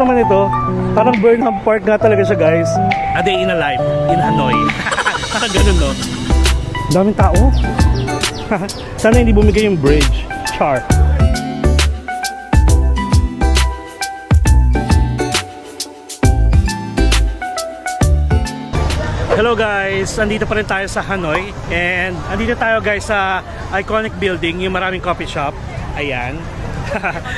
naman ito. Parang Burnham Park nga talaga siya, guys. A day in a life in Hanoi. Ganun, no? Daming tao. Sana hindi bumigay yung bridge. Char. Hello guys, andito pa rin tayo sa Hanoi. And andito tayo guys sa iconic building, yung maraming coffee shop. Ayan.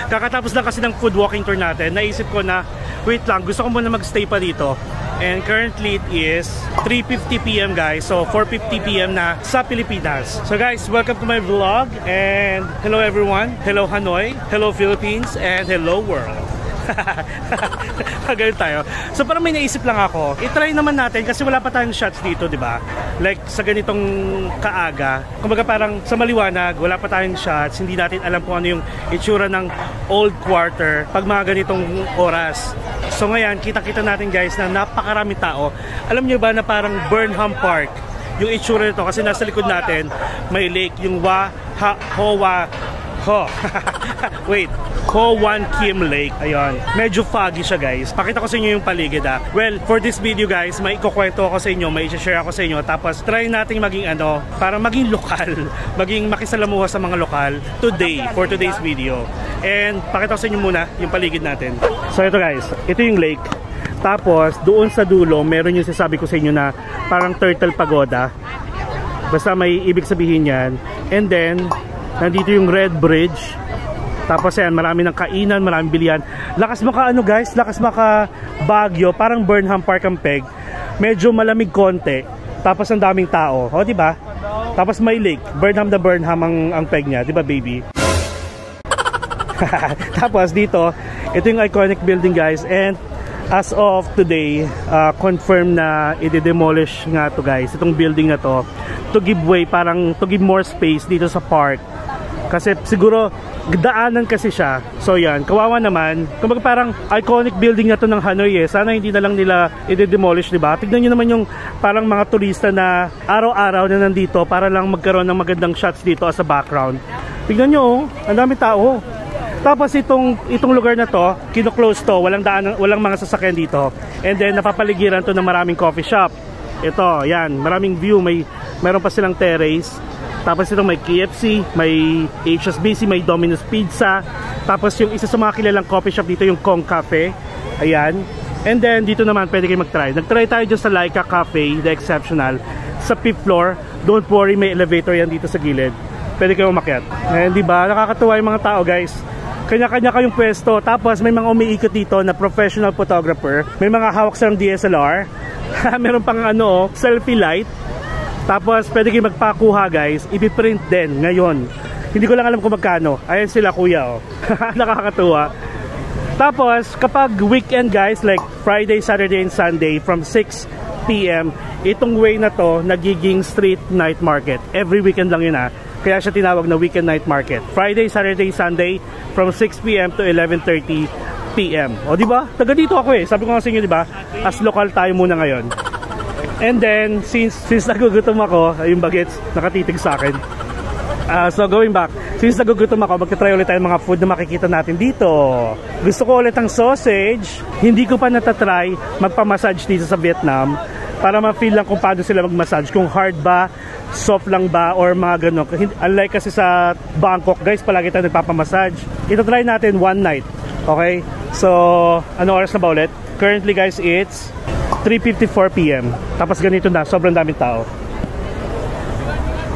Kakatapos lang kasi ng food walking tour natin. Naisip ko na, wait lang, gusto ko muna magstay pa dito. And currently it is 3:50 PM guys. So 4:50 PM na sa Pilipinas. So guys, welcome to my vlog. And hello everyone. Hello Hanoi. Hello Philippines. And hello world. Ganun tayo. So parang may naisip lang ako, i-try naman natin kasi wala pa tayong shots dito, di ba? Like sa ganitong kaaga. Kumbaga parang sa maliwanag, wala pa tayong shots. Hindi natin alam kung ano yung itsura ng old quarter pag mga ganitong oras. So ngayon, kita-kita natin guys na napakarami tao. Alam nyo ba na parang Burnham Park yung itsura nito kasi nasa likod natin may lake, yung Wait, Ho Wan Kiem Lake. Ayun, medyo foggy siya guys. Pakita ko sa inyo yung paligid ha. Well, for this video guys, may ikukwento ako sa inyo, may i-share ako sa inyo. Tapos try natin maging ano, para maging lokal, maging makisalamuha sa mga lokal today, for today's video. And pakita ko sa inyo muna yung paligid natin. So ito guys, ito yung lake. Tapos doon sa dulo, meron yung sasabi ko sa inyo na parang turtle pagoda. Basta may ibig sabihin yan. And then nandito yung Red Bridge. Tapos yan, marami ng kainan, maraming bilihan. Lakas maka ano guys, lakas maka Baguio, parang Burnham Park ang peg. Medyo malamig konti. Tapos ang daming tao. O, di ba? Tapos may lake. Burnham na Burnham ang peg niya, di ba baby? Tapos dito, ito yung iconic building guys. And as of today, confirm na i-demolish nga to guys. Itong building na to give way, parang to give more space dito sa park. Kasi siguro daanan kasi siya. So yan, kawawa naman. Kumbaga parang iconic building na to ng Hanoi eh. Sana hindi na lang nila i-demolish, di ba? Tignan nyo naman yung parang mga turista na araw-araw na nandito para lang magkaroon ng magandang shots dito as a background. Tignan nyo oh, ang dami tao. Tapos itong lugar na to, kino-close to, walang daan, walang mga sasakyan dito. And then napapaligiran to ng maraming coffee shop. Ito, yan, maraming view, meron pa silang terrace. Tapos ito may KFC, may HSBC, may Domino's Pizza. Tapos yung isa sa mga kilalang coffee shop dito yung Kong Cafe. Ayan. And then dito naman pwede kayo mag-try. Nag-try tayo dyan sa Laika Cafe, The Exceptional. Sa 5th floor. Don't worry, may elevator yan dito sa gilid. Pwede kayo umakyat. Ayan, diba? Nakakatuwa yung mga tao guys. Kanya-kanya kayong pwesto. Tapos may mga umiikot dito na professional photographer. May mga hawak silang DSLR. Meron pang ano, selfie light. Tapos pwede kayo magpakuha guys, ipiprint din ngayon. Hindi ko lang alam kung magkano. Ayan sila kuya oh. Nakakatuwa. Tapos kapag weekend guys, like Friday, Saturday and Sunday from 6 PM, itong way na to nagiging street night market. Every weekend lang yun ha. Kaya siya tinawag na weekend night market. Friday, Saturday, Sunday from 6 PM to 11:30 PM. O di ba? Taga dito ako eh. Sabi ko nga sa inyo, di ba? As local tayo muna ngayon. And then, since nagugutom ako, yung bagets nakatitig sa akin. So going back, since nagugutom ako, magta-try ulit tayo mga food na makikita natin dito. Gusto ko ulit ang sausage. Hindi ko pa natatry magpa-massage dito sa Vietnam para ma-feel lang kung paano sila mag-massage. Kung hard ba, soft lang ba, or mga ganun. Unlike kasi sa Bangkok, guys, palagi tayo nagpapamassage. Ito-try natin one night. Okay? So, ano oras na ba ulit? Currently guys, it's 3:54 PM. Tapos ganito na, sobrang daming tao.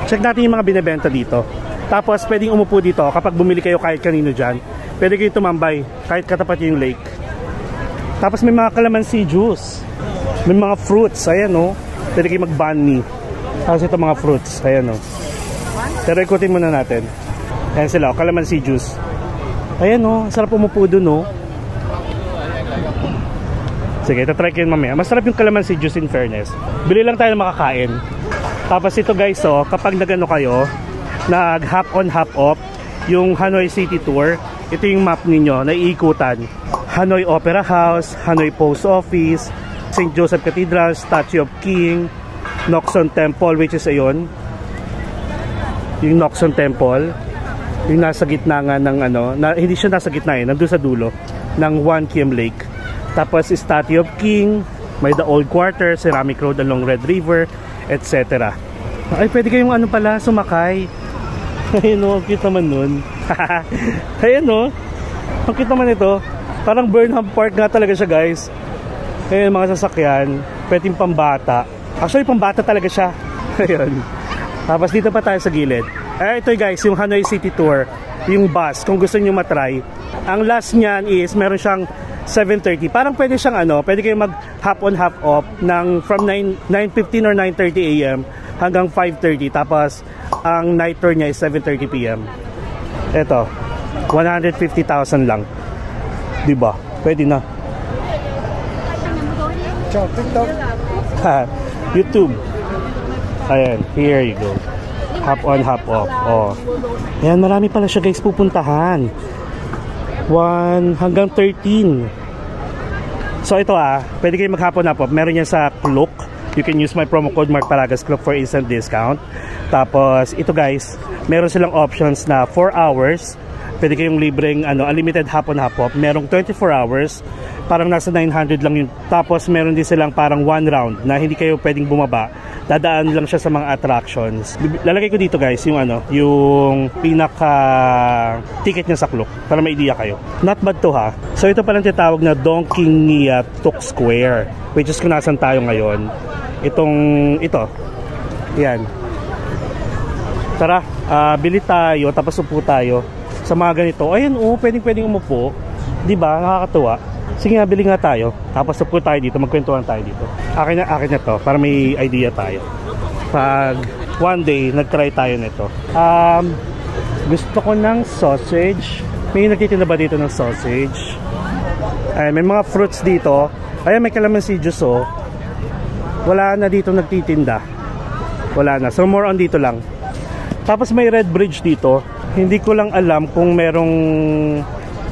Check natin yung mga binebenta dito. Tapos pwedeng umupo dito kapag bumili kayo kahit kanino dyan. Pwede kayo tumambay kahit katapat yung lake. Tapos may mga calamansi juice. May mga fruits, ayan o. Pwede kayo mag-bunny. Tapos ito mga fruits, ayan o. Pero ikutin muna natin. Ayan sila, calamansi juice. Ayan o, sarap umupo dun o. Sige, ito-try ko yun mamaya. Masarap yung calamansi juice in fairness. Bili lang tayo ng makakain. Tapos ito guys, oh, kapag nagano kayo, nag-hop on, hop off, yung Hanoi City Tour, ito yung map ninyo, naiikutan. Hanoi Opera House, Hanoi Post Office, St. Joseph Cathedral, Statue of King, Nokson Temple, which is ayun. Yung Nokson Temple, yung nasa gitna nga ng ano, hindi siya nasa gitna eh, nandun sa dulo ng Wan Kiem Lake. Tapos Statue of King, may The Old Quarter, Ceramic Road along Red River, etc. Ay, pwede kayong ano pala, sumakay. Ayun o, ang cute naman nun. Ayun o, ang cute naman ito. Parang Burnham Park nga talaga siya, guys. Ayun, mga sasakyan, pwedeng pambata. Actually, pambata talaga siya. Ayun. Tapos dito pa tayo sa gilid. Ito guys, yung Hanoi City Tour, yung bus, kung gusto niyo matry. Ang last niyan is, meron siyang 7:30. Parang pwede siyang ano, pwede kayong mag hop on hop off ng from 9:15 or 9:30 AM hanggang 5:30. Tapos ang night tour niya is 7:30 PM. Ito, 150,000 lang. 'Di ba? Pwede na. Ciao, TikTok. YouTube. Ayan, here you go. Hop on, hop off. Oh. Ayan, marami pala siya guys pupuntahan. 1 hanggang 13. So ito pwede kayo maghapon na po. Meron yan sa Klook. You can use my promo code Mark Palagas Klook for instant discount. Tapos ito guys, meron silang options na 4 hours. Pwede kayong libreng unlimited hapon hop. Merong 24 hours. Parang nasa 900 lang yun. Tapos meron din silang parang 1 round na hindi kayo pwedeng bumaba. Dadaan lang siya sa mga attractions. Lalagay ko dito guys yung yung pinaka ticket niya sa Klook para may idea kayo. Not bad to ha. So ito palang tinatawag na Donkingia Tuk Square, which is kung nasan tayo ngayon. Ito. Yan. Tara, bili tayo tapos upo tayo sa mga ganito. Ayun pwedeng umupo. 'Di ba? Nakakatuwa. Sige nga, bili nga tayo. Tapos upo tayo dito, magkwentuhan tayo dito. Akin na to para may idea tayo. Pag one day nagtry tayo nito. Gusto ko ng sausage. May nagtitinda ba dito ng sausage? Ay, may mga fruits dito. Ayan, may calamansi juice Wala na dito nagtitinda. Wala na. So more on dito lang. Tapos may red bridge dito. Hindi ko lang alam kung merong...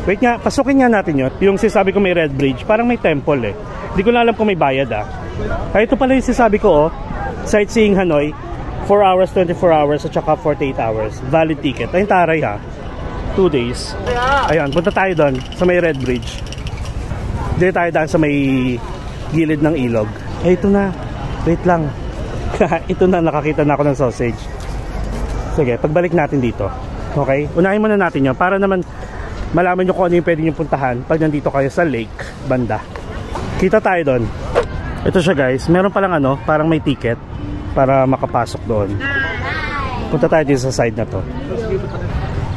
Wait nga, pasukin nga natin yun. Yung sinasabi ko may red bridge, parang may temple Hindi ko lang alam kung may bayad Ito pala yung sinasabi ko Sightseeing Hanoi, 4 hours, 24 hours at saka 48 hours. Valid ticket. Ayun taray 2 days. Ayun, punta tayo doon sa may red bridge. Dito tayo daan sa may gilid ng ilog. Ito na. Wait lang. Ito na, nakakita na ako ng sausage. Sige, pagbalik natin dito. Okay? Unahin muna natin yun para naman malaman nyo kung ano yung pwede nyo puntahan pag nandito kayo sa lake banda. Kita tayo doon. Ito siya guys, meron palang parang may ticket para makapasok doon. Punta tayo dito sa side na to.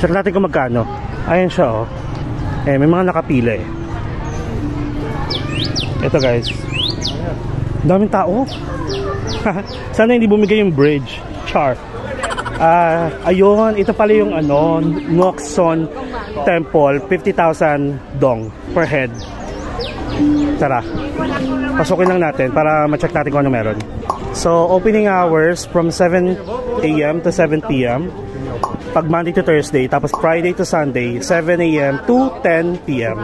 Check natin kung magkano. Ayan siya may mga nakapila Ito guys, daming tao. Sana hindi bumigay yung bridge. Char. Ayun, ito pala yung Ngokson Temple, 50,000 dong per head. Tara, pasukin lang natin para ma-check natin kung ano meron. So, opening hours from 7 AM to 7 PM pag Monday to Thursday, tapos Friday to Sunday 7 AM to 10 PM.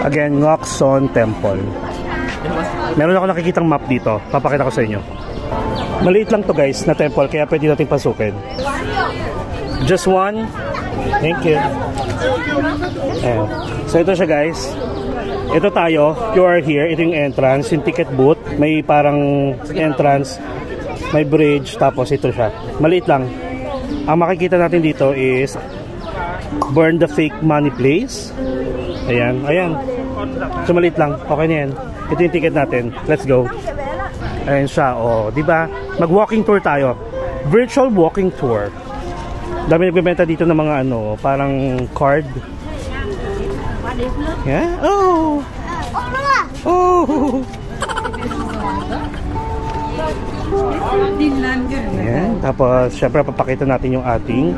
Again, Ngokson Temple. Meron ako nakikitang map dito, papakita ko sa inyo. Maliit lang to guys na temple, kaya pwede natin pasukin. Just one. Thank you. Ayan. So ito siya guys. Ito tayo, you are here. Ito yung entrance, yung ticket booth. May parang entrance, may bridge, tapos ito siya. Maliit lang. Ang makikita natin dito is Burn the Fake Money Place. Ayan, ayan. So maliit lang, okay na yan. Ito yung ticket natin. Let's go. Ayan siya, di ba? Mag-walking tour tayo. Virtual walking tour. Dami nagbebenta dito ng mga parang card. Yeah? Oh! Ayan. Tapos, syempre, papakita natin yung ating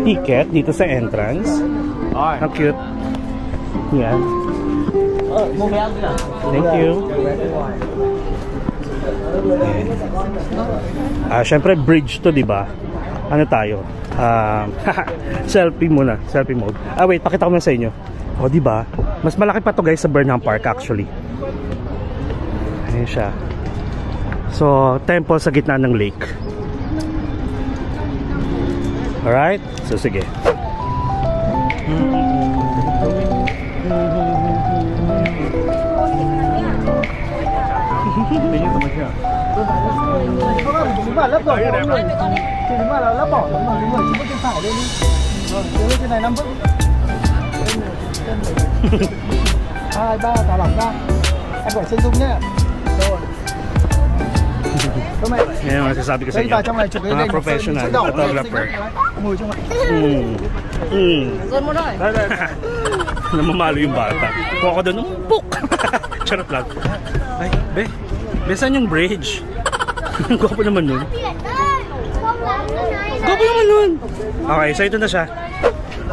ticket dito sa entrance. Ang cute. Yan. Thank you. Syempre bridge to, di ba? Ano tayo? Selfie muna, selfie mode. Wait, pakita ko muna sa inyo. Di ba? Mas malaki pa to guys sa Burnham Park actually. Ayan siya. So, temple sa gitna ng lake. Alright? So, sige. 75 lấp rồi, mọi người. 75 là lấp bỏ đúng rồi, đúng rồi, chỉ có trên phải lên đi. Rồi, lên trên này 5 bước. 2, 3, thả lỏng ra. Em phải chân dung nhé. Rồi. Yan ang masasabi ko sa inyo. Mga professional photographer. Doon mo na eh. Namamalo yung bata. Kuha ko doon, umpok! Charot lang. Ay, be, saan yung bridge? Ang gwapo naman nun. Gwapo naman nun! Okay, so ito na siya.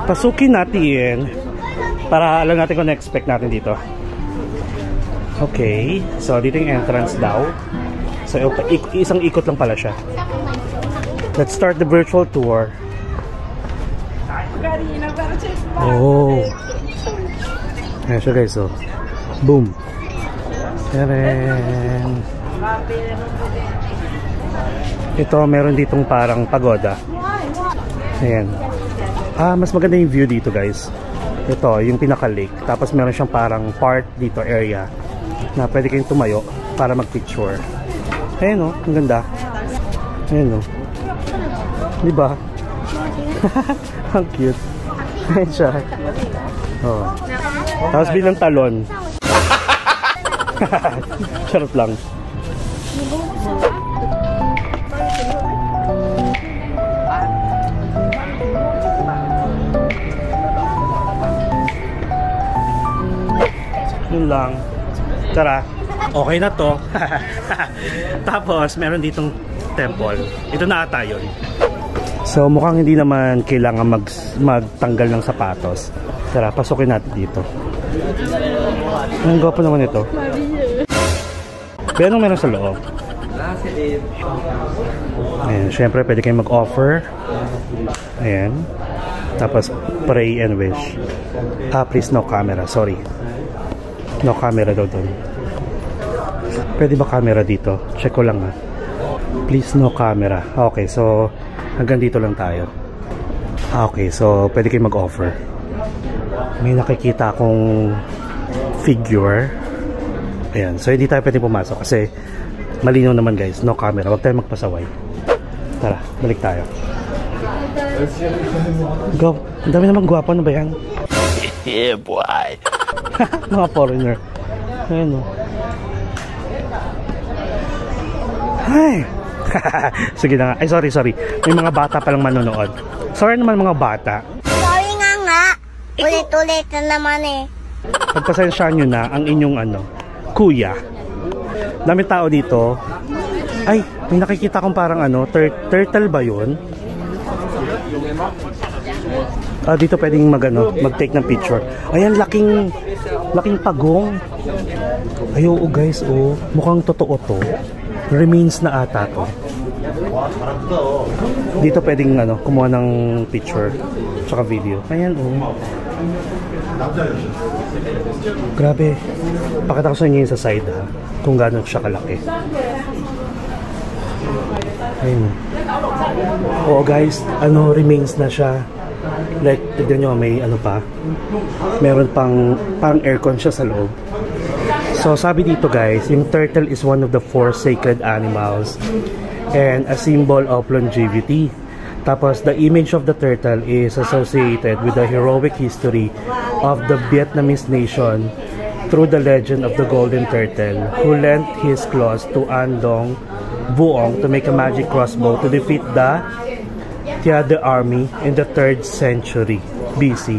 Pasukin natin para alam natin kung na-expect natin dito. Okay, so dito yung entrance daw. So isang ikot lang pala siya. Let's start the virtual tour. Oh. Ayan siya guys, so boom. Taren. Ito meron ditong parang pagoda. Ayan. Mas maganda yung view dito guys. Ito yung pinaka-lake. Tapos meron siyang parang park dito area na pwede kayong tumayo para mag-picture. Ayan o, ang ganda. Ayan o. Diba? Ang cute. Ayan siya. Oh. Tapos bilang talon. Charot lang. Yun lang. Tara. Okay na to. Tapos meron ditong temple. Ito na ata yun. So mukhang hindi naman kailangan magtanggal ng sapatos. Tara, pasukin natin dito. Ang gwapo naman ito. Pero meron sa loob. Ayan, syempre pwede kayong mag-offer. Ayan. Tapos pray and wish. Please no camera, sorry. No camera daw doon. Pwede ba camera dito? Check ko lang ha. Please no camera. Okay, so hanggang dito lang tayo. Okay, so pwede kayo mag-offer. May nakikita akong figure. Ayan, so hindi tayo pwede pumasok kasi malinaw naman guys, no camera. Huwag tayo magpasaway. Tara, balik tayo. Go. Ang dami naman gwapo, ano ba yan? Yeah boy. Mga foreigner. Ayan o. Ay. Sige na nga. Ay sorry. May mga bata palang manonood. Sorry naman mga bata. Sorry nga. Ulit-ulit na naman eh. Pagpasensyaan nyo na ang inyong kuya. Dami tao dito. Ay, may nakikita kong parang turtle ba yun? Dito pwedeng mag-take ng picture. Ayan, laking pagong. Ay, oo guys, mukhang totoo to. Remains na ata to. Dito pwedeng kumuha ng picture tsaka video. Ayan, grabe. Pakita ko sa inyo yung sa side ha, kung gaano siya kalaki. Ayun. Oo guys, remains na siya. Like, tignan nyo, may pa. Meron pang aircon siya sa loob. So sabi dito guys, yung turtle is one of the 4 sacred animals and a symbol of longevity. Tapos the image of the turtle is associated with the heroic history of the Vietnamese nation through the legend of the golden turtle who lent his claws to An Dong Vuong to make a magic crossbow to defeat the Tiade army in the 3rd century BC.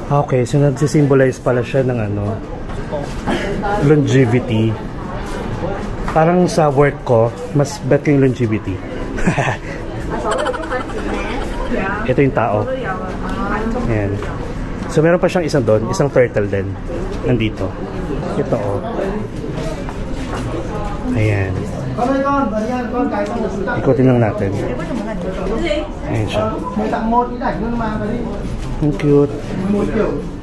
Okay, so nagsisimbolize pala siya ng longevity. Parang sa work ko, mas bet yung longevity. Ito yung tao. Ayan. So meron pa siyang isang doon, isang turtle din. Nandito. Ito Ayan. Ikutin lang natin. Ayan siya. Ang cute.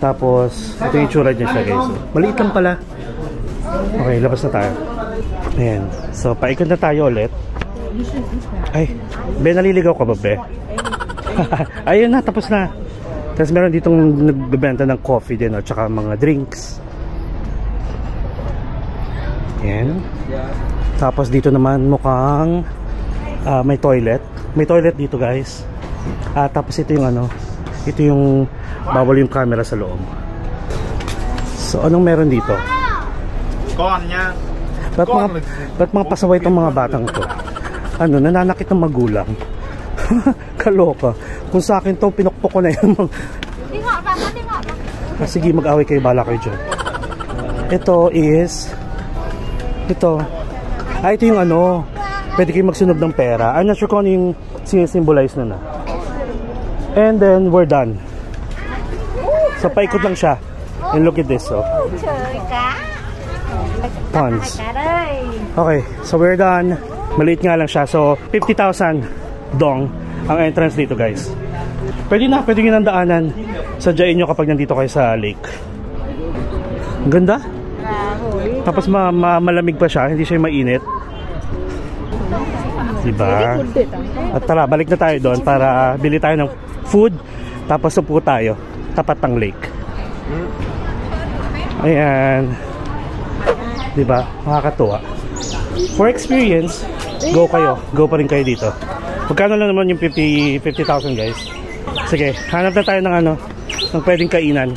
Tapos, ito yung tsura niya siya guys. Maliit lang pala. Okay, labas na tayo. Ayan. So, paikot na tayo ulit. Ay, be, naliligaw ka ba, be? Ayun na, tapos na. Tapos meron ditong nagbebenta ng coffee din, at saka mga drinks. Ayan. Tapos dito naman mukhang May toilet. May toilet dito guys. Tapos ito yung ano, ito yung bawal yung camera sa loob. So anong meron dito? Con nha. Ba't mga pasaway itong mga batang to? Ano, nananakit ng magulang. Kaloka. Kung sa akin to, pinukpok ko na yan. Sige, mag-away kayo, bala kayo dyan. Ito is ito yung ano, pwede kayo magsunog ng pera. I'm not sure kung ano yung sinisimbolize na. And then we're done. So paikot lang siya. And look at this, oh. Tons. Okay, so we're done. Maliit nga lang siya. So 50,000 dong ang entrance dito guys. Pwede nyo nang daanan. Sadyain nyo kapag nandito kayo sa lake. Ang ganda. Tapos malamig pa siya, hindi siya mainit. Diba? At tara, balik na tayo doon para bili tayo ng food. Tapos upo tayo, tapat ng lake. Ayan. Diba? Makakatuwa. For experience, go kayo. Go pa rin kayo dito. Magkano lang naman yung 50,000 guys. Sige, hanap na tayo ng ano, ng pwedeng kainan.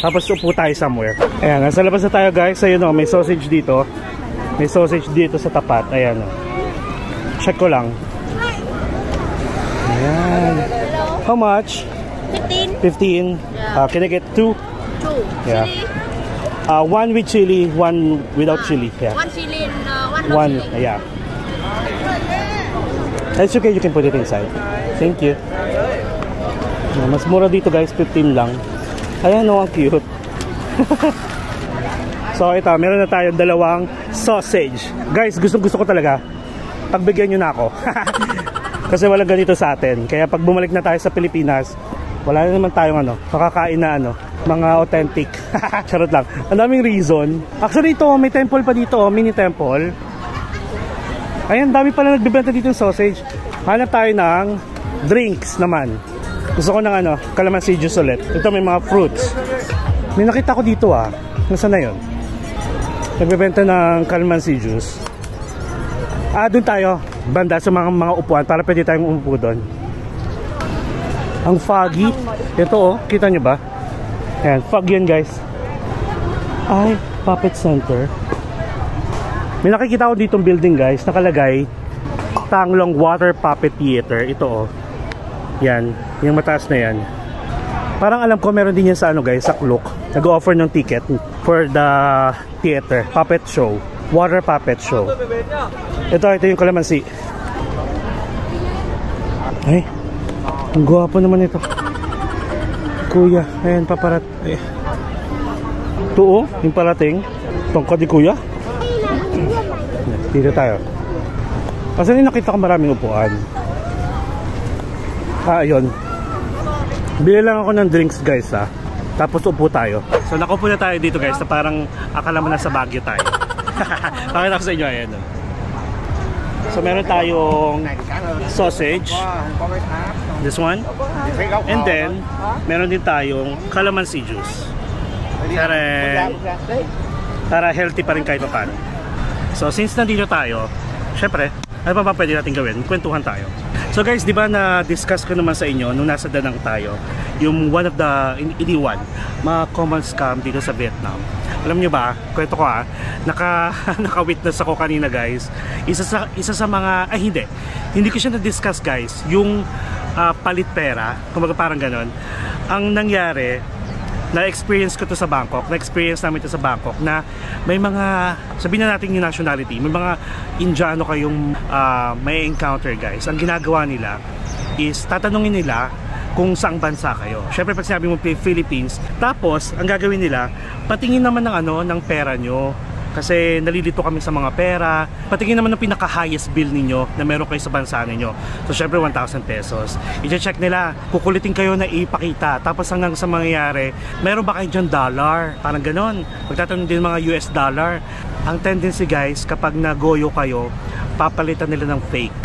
Tapos upo tayo somewhere. Ayan, nasa labas na tayo guys. Ayun o, may sausage dito. May sausage dito sa tapat. Ayan o. Check ko lang. Ayan. How much? 15. Can I get 2? 2. Yeah. Chili. 1 with chili, 1 without chili. Yeah. 1 chili and 1 no chili. Yeah. It's okay, you can put it inside. Thank you. Mas mura dito guys, 15 lang. Ayan o, ang cute. So ito, meron na tayong dalawang sausage. Guys, gusto ko talaga. Pagbigyan nyo na ako. Kasi walang ganito sa atin. Kaya pag bumalik na tayo sa Pilipinas, wala na naman tayong ano, makakain na ano, mga authentic. Charot lang. Ang daming reason. Actually ito, may temple pa dito, mini temple. Ayan, dami pala nagbibenta dito ng sausage. Hanap tayo ng drinks naman. Gusto ko ng ano, calamansi juice ulit. Ito may mga fruits. May nakita ko dito ah. Nasaan na yun? Nagbebenta ng calamansi juice. Doon tayo. Banda sa mga upuan para pwede tayong umupo doon. Ang foggy. Ito oh, kita nyo ba? Ayan, fog yan guys. Ay, puppet center. May nakikita ko ditong building guys. Nakalagay Tanglong Water Puppet Theater. Ito oh. Yan, yung mataas na yan. Parang alam ko meron din yan sa ano guys, sa Klook. Nag-offer ng ticket for the theater, puppet show, water puppet show. Ito yung kalamansi. Ay, ang gwapo naman ito. Kuya, ayan paparat. Ito oh, yung parating. Tungkod ni kuya. Dito tayo. Kasi nakita ko maraming upuan. Ayun. Bili lang ako ng drinks guys ha. Tapos upo tayo. So nakupo na tayo dito guys na parang akala mo nasa Baguio tayo. Pakita ko sa inyo ayan. So meron tayong sausage. This one. And then meron din tayong calamansi juice. Para healthy pa rin kahit paano. So since nandito tayo, syempre, ano pa pwede natin gawin? Kwentuhan tayo. So guys, di ba na-discuss ko naman sa inyo nung nasa Danang tayo, yung one of the, hindi one, mga common scam dito sa Vietnam. Alam nyo ba, kwento ko naka-witness ako kanina guys. Isa sa mga, hindi ko siya na-discuss guys, yung palit pera, kumbaga parang ganon. Ang nangyari, na-experience ko to sa Bangkok, na-experience namin to sa Bangkok na may mga, sabihin na natin yung nationality, may mga Indiano kayong may encounter guys. Ang ginagawa nila is tatanungin nila kung saang bansa kayo. Syempre pag sinabi mo Philippines, tapos ang gagawin nila, patingin naman ng ano, ng pera nyo. Kasi nalilito kami sa mga pera. Patingin naman ng pinaka-highest bill ninyo na meron kayo sa bansa ninyo. So syempre 1,000 pesos. I-check nila, kukulitin kayo na ipakita. Tapos hanggang sa mangyayari, meron ba kayo dyan dollar? Parang ganon. Magtatanong din mga US dollar. Ang tendency guys, kapag nagoyo kayo, papalitan nila ng fake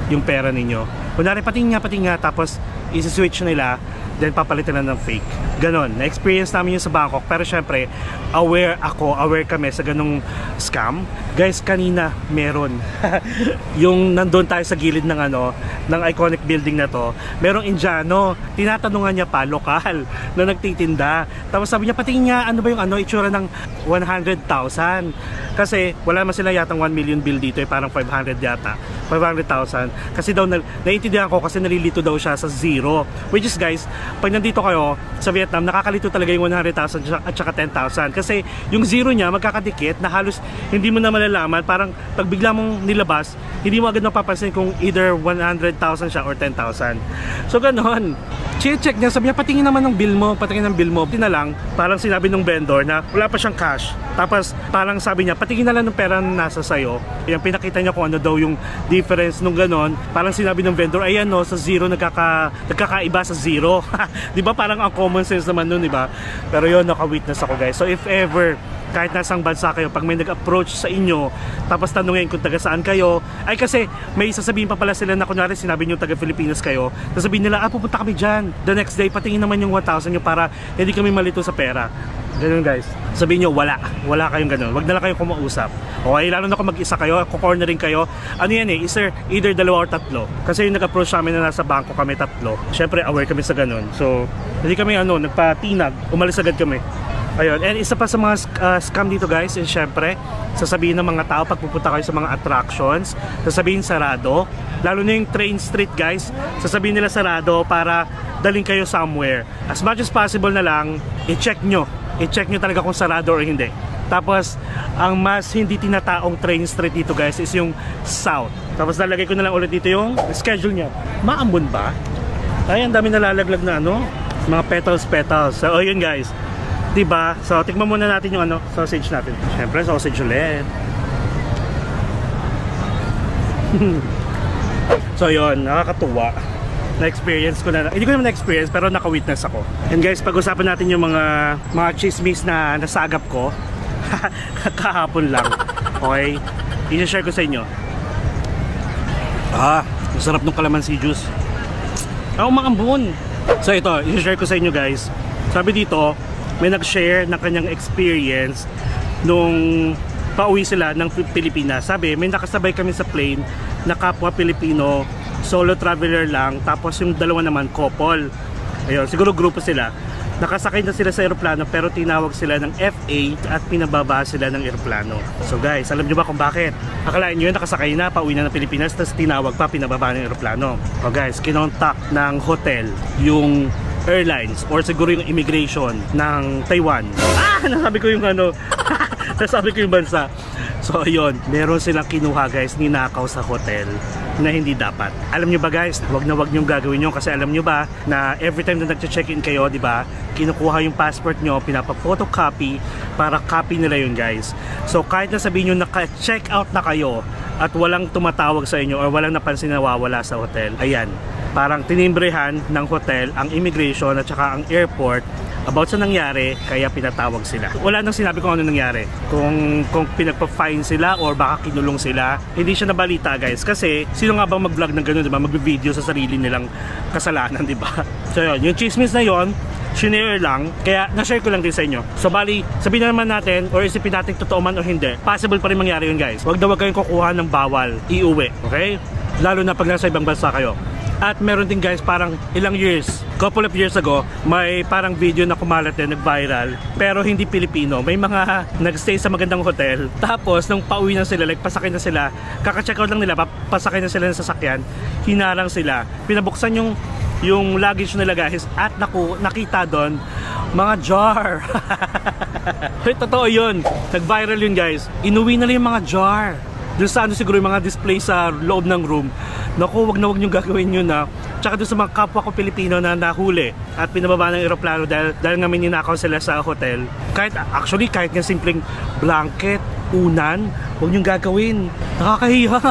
yung pera ninyo. Kunwari patingin nga, tapos isi-switch nila then papalitan na ng fake. Ganon. Na-experience namin yun sa Bangkok. Pero syempre, aware kami sa ganong scam. Guys, kanina meron. Yung nandun tayo sa gilid ng ng iconic building na to, merong Indiano. Tinatanungan niya pa, lokal, na nagtitinda. Tapos sabi niya, patingin nga, ano ba yung itsura ng 100,000. Kasi wala naman sila yatang 1 million bill dito, parang 500 yata. 500,000. Kasi daw, naiintindihan ko kasi nalilito daw siya sa zero. Which is guys, pag nandito kayo sa Vietnam, nakakalito talaga yung 100,000 at saka 10,000. Kasi yung zero niya magkakadikit na halos hindi mo na malalaman. Parang pag bigla mong nilabas, hindi mo agad mapapansin kung either 100,000 siya or 10,000. So ganon. Check niya, sabi niya, patingin naman ng bill mo, patingin ng bill mo. Tina lang, parang sinabi ng vendor na wala pa siyang cash. Tapos parang sabi niya, patingin na lang ng pera na nasa sayo. Yan, pinakita niya kung ano daw yung difference nung ganon. Parang sinabi ng vendor, ayan no, sa zero nagkakaiba sa zero. Di ba parang ang common sense naman nun, di ba? Pero yun, naka-witness ako guys. So if ever, kahit nasang bansa kayo, pag may nag-approach sa inyo, tapos tanungin kung taga saan kayo, ay kasi may sasabihin pa pala sila na kunwari sinabi nyo taga Pilipinas kayo, sasabihin nila, pupunta kami dyan. The next day, patingin naman yung 1,000 nyo para hindi kami malito sa pera. Ganun guys. Sabihin nyo, wala kayong ganun. Wag na lang kayong kumausap. Okay, lalo na kung mag-isa kayo, kukornering kayo. Ano yan either dalawa or tatlo. Kasi yung nag-approach namin na nasa bangko kami tatlo. Syempre, aware kami sa ganun. So, hindi kami nagpatinag, umalis agad kami. Ayun, and isa pa sa mga scam dito guys, is syempre, sasabihin ng mga tao pag pupunta kayo sa mga attractions, sasabihin sarado. Lalo na yung train street guys, sasabihin nila sarado para daling kayo somewhere. As much as possible na lang, i-check nyo talaga kung sarado or hindi. Tapos, ang mas hindi tinataong train street dito guys is yung south. Tapos lalagay ko na lang ulit dito yung schedule niya. Maambon ba? Ay, ang dami nalalaglag na mga petals. So, yun guys. Diba? So, tikman muna natin yung sausage natin. Siyempre, sausage ulit. So, yun. Nakakatuwa. Na-experience ko na. Hindi ko naman na-experience, pero naka-witness ako. And guys, pag-usapan natin yung mga chismis na nasagap ko. Kahapon lang. Okay? I-share ko sa inyo. Ang sarap ng calamansi juice. Umaambon. So, ito. I-share ko sa inyo guys. Sabi dito, may nag-share ng kanyang experience nung pauwi sila ng Pilipinas. Sabi, may nakasabay kami sa plane na kapwa Pilipino, solo traveler lang, tapos yung dalawa naman couple. Ayun, siguro grupo sila. Nakasakay na sila sa eroplano pero tinawag sila ng FA at pinababa sila ng eroplano. So guys, alam nyo ba kung bakit? Akalain nyo yun, nakasakay na, pauwi na ng Pilipinas, tapos tinawag pa, pinababa ng eroplano. O guys, kinontak ng hotel yung airlines or siguro yung immigration ng Taiwan. Nasabi ko yung nasabi ko yung bansa. So ayun, meron silang kinuha guys, ninakaw sa hotel na hindi dapat. Alam nyo ba guys, wag nyo gagawin nyo kasi alam nyo ba na every time na nag-check-in kayo, di ba, kinukuha yung passport nyo, pinapa-photocopy para copy nila yun guys. So kahit na sabihin nyo naka-check out na kayo at walang tumatawag sa inyo or walang napansin na nawawala sa hotel, ayan, parang tinimbrehan ng hotel ang immigration at saka ang airport about sa nangyari, kaya pinatawag sila. Wala nang sinabi kung ano nangyari. Kung pinagpa-fine sila or baka kinulong sila. Hindi siya nabalita guys. Kasi sino nga bang mag-vlog ng gano'n, diba? Mag-video sa sarili nilang kasalanan, diba? So yun, yung chismis na yun, shinare lang, kaya na-share ko lang din sa inyo. So bali, sabihin na naman natin or isipin natin totoo man o hindi, possible pa rin mangyari yun guys. Huwag kayong kukuha ng bawal, iuwi, okay? Lalo na pag nasa ibang bansa kayo. At meron din guys, parang couple of years ago, may parang video na kumalat din, nag-viral, pero hindi Pilipino. May mga nag-stay sa magandang hotel, tapos nung pauwi na sila, like pasakay na sila, kaka-check out lang nila, pasakay na sila ng sasakyan, hinarang sila, pinabuksan yung luggage nila guys, at nakita doon mga jar. Totoo yun, nag-viral yun guys, inuwi na lang yung mga jar. Doon sa siguro yung mga display sa loob ng room. Naku, wag nyo gagawin yun na. Tsaka doon sa mga kapwa ko Pilipino na nahuli at pinababa ng eroplano dahil nga may ninakaw sila sa hotel. Kahit nga simpleng blanket, unan, wag nyo gagawin. Nakakahiya.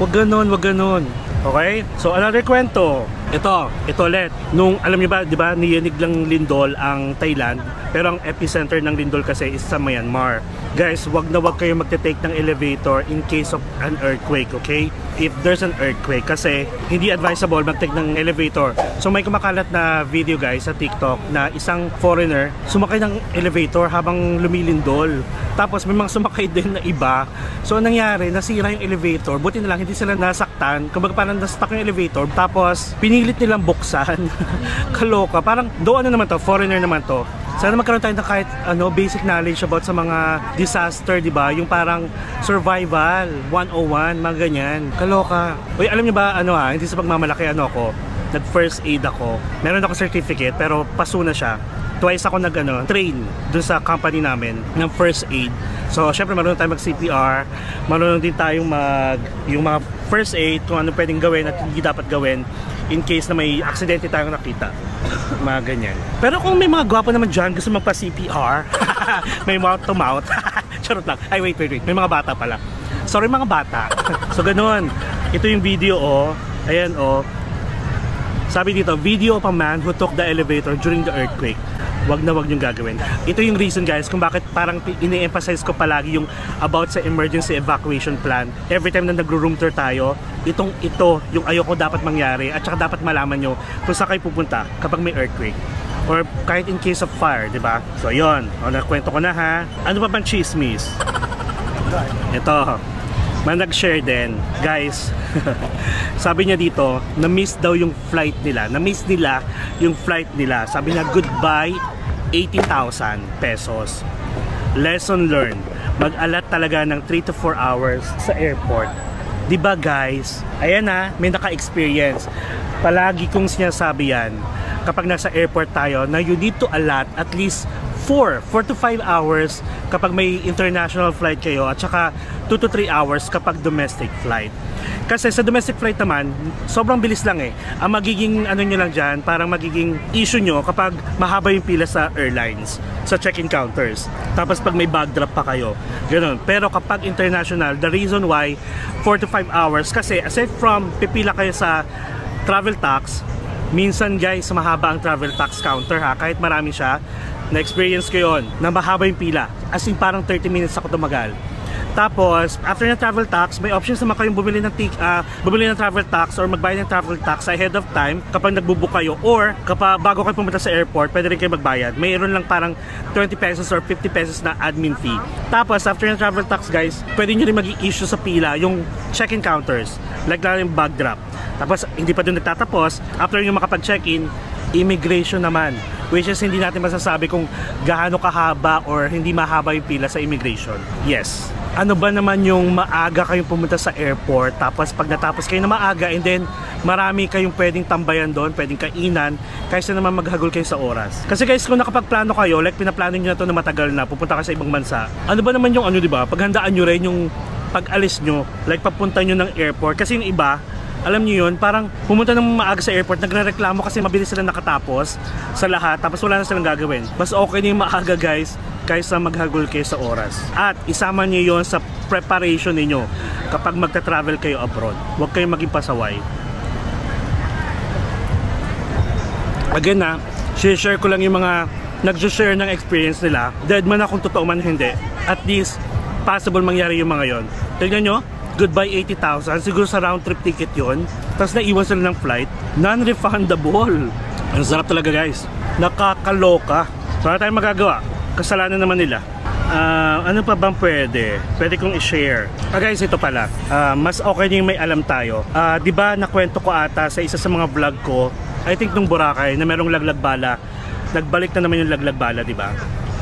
Wag ganon. Okay? So another kwento. Ito ulit. Nung alam niyo ba, 'di ba, niyanig lang lindol ang Thailand, pero ang epicenter ng lindol kasi is sa Myanmar. Guys, wag na wag kayo magte-take ng elevator in case of an earthquake, okay? If there's an earthquake, kasi hindi advisable mag-take ng elevator. So may kumakalat na video guys sa TikTok na isang foreigner sumakay ng elevator habang lumilindol. Tapos may mga sumakay din na iba. So anong nangyari, nasira yung elevator. Buti na lang hindi sila nasaktan. Kumbaga parang na-stuck yung elevator. Tapos pinilit nilang buksan. Kaloka. Parang do ano naman to, foreigner naman to. Sana magkaroon tayo ng kahit basic knowledge about sa mga disaster, di ba? Yung parang survival 101, mga ganyan. Kaloka. Uy, alam niyo ba hindi sa pagmamalaki ako, nag first aid ako. Meron ako certificate pero paso na siya. Twice ako train dun sa company namin ng first aid. So, syempre marunong tayo mag CPR, marunong din tayong yung mga first aid, kung ano pwedeng gawin at hindi dapat gawin in case na may aksidente tayong nakita. Mga ganyan. Pero kung may mga gwapo naman dyan, gusto magpa-CPR, may mouth to mouth. Charot lang. Ay, wait. May mga bata pala. Sorry mga bata. So, ganun. Ito yung video, Ayan, Sabi dito, video of a man who took the elevator during the earthquake. Wag na wag yung gagawin. Ito yung reason guys kung bakit parang ini-emphasize ko palagi yung about sa emergency evacuation plan. Every time na nagro-room tour tayo, ito yung ayoko dapat mangyari at saka dapat malaman nyo kung saan kayo pupunta kapag may earthquake. Or kahit in case of fire, di ba? So yun, nakwento ko na ha. Ano pa bang chismis? Ito, may nag-share din, guys. Sabi niya dito, na-miss daw yung flight nila. Na-miss nila yung flight nila. Sabi niya, goodbye, 80,000 pesos. Lesson learned, mag-alat talaga ng 3 to 4 hours sa airport. Diba guys? Ayan may naka-experience. Palagi kong sinasabi yan kapag nasa airport tayo na you need to allot at least 4 to 5 hours kapag may international flight kayo at saka 2 to 3 hours kapag domestic flight. Kasi sa domestic flight naman, sobrang bilis lang Ang magiging nyo lang dyan, parang magiging issue nyo kapag mahaba yung pila sa airlines, sa check-in counters. Tapos pag may bag drop pa kayo, ganun. Pero kapag international, the reason why 4 to 5 hours, kasi aside from pipila kayo sa travel tax, minsan guys, mahaba ang travel tax counter kahit marami siya. Na-experience ko yun, na mahaba yung pila. As in parang 30 minutes ako tumagal. Tapos, after ng travel tax, may options naman kayong bumili ng travel tax or magbayad ng travel tax ahead of time kapag nagbubook kayo, or kapag bago kayo pumunta sa airport, pwede rin kayo magbayad. Mayroon lang parang 20 pesos or 50 pesos na admin fee. Tapos, after ng travel tax guys, pwede nyo rin mag-i-issue sa pila yung check-in counters, like lang yung bag drop. Tapos, hindi pa doon nagtatapos, after nyo makapag-check-in, immigration naman, which is hindi natin masasabi kung gaano kahaba or hindi mahaba yung pila sa immigration. Yes. Ano ba naman yung maaga kayong pumunta sa airport, tapos pag natapos kayo na maaga, and then marami kayong pwedeng tambayan doon, pwedeng kainan, kaysa naman maghagol kayo sa oras. Kasi guys, kung nakapagplano kayo, like pinaplano nyo na to na matagal na, pupunta ka sa ibang bansa, ano ba naman yung diba, paghandaan nyo rin yung pag-alis nyo, like papunta nyo ng airport. Kasi yung iba, alam niyo yun, parang pumunta ng maaga sa airport, nagre-reklamo kasi mabilis sila nakatapos sa lahat, tapos wala na silang gagawin. Mas okay na yung maaga guys, kaysa maghagol kayo sa oras. At isama niyo yon sa preparation niyo kapag magta-travel kayo abroad. Huwag kayong maging pasaway. Again share ko lang yung mga nag-share ng experience nila. Dead man na kung totoo man hindi. At least, possible mangyari yung mga yon. Tignan nyo, goodbye 80,000, siguro sa round trip ticket yon. Tapos naiwan sila ng flight, non-refundable. Ang sarap talaga guys, nakakaloka. So wala tayong magagawa, kasalanan naman nila. Ano pa bang pwede kong i-share? Guys, ito pala, mas okay din may alam tayo. Diba nakwento ko ata sa isa sa mga vlog ko, I think nung Boracay, na merong laglag bala. Nagbalik na naman yung laglag bala, diba?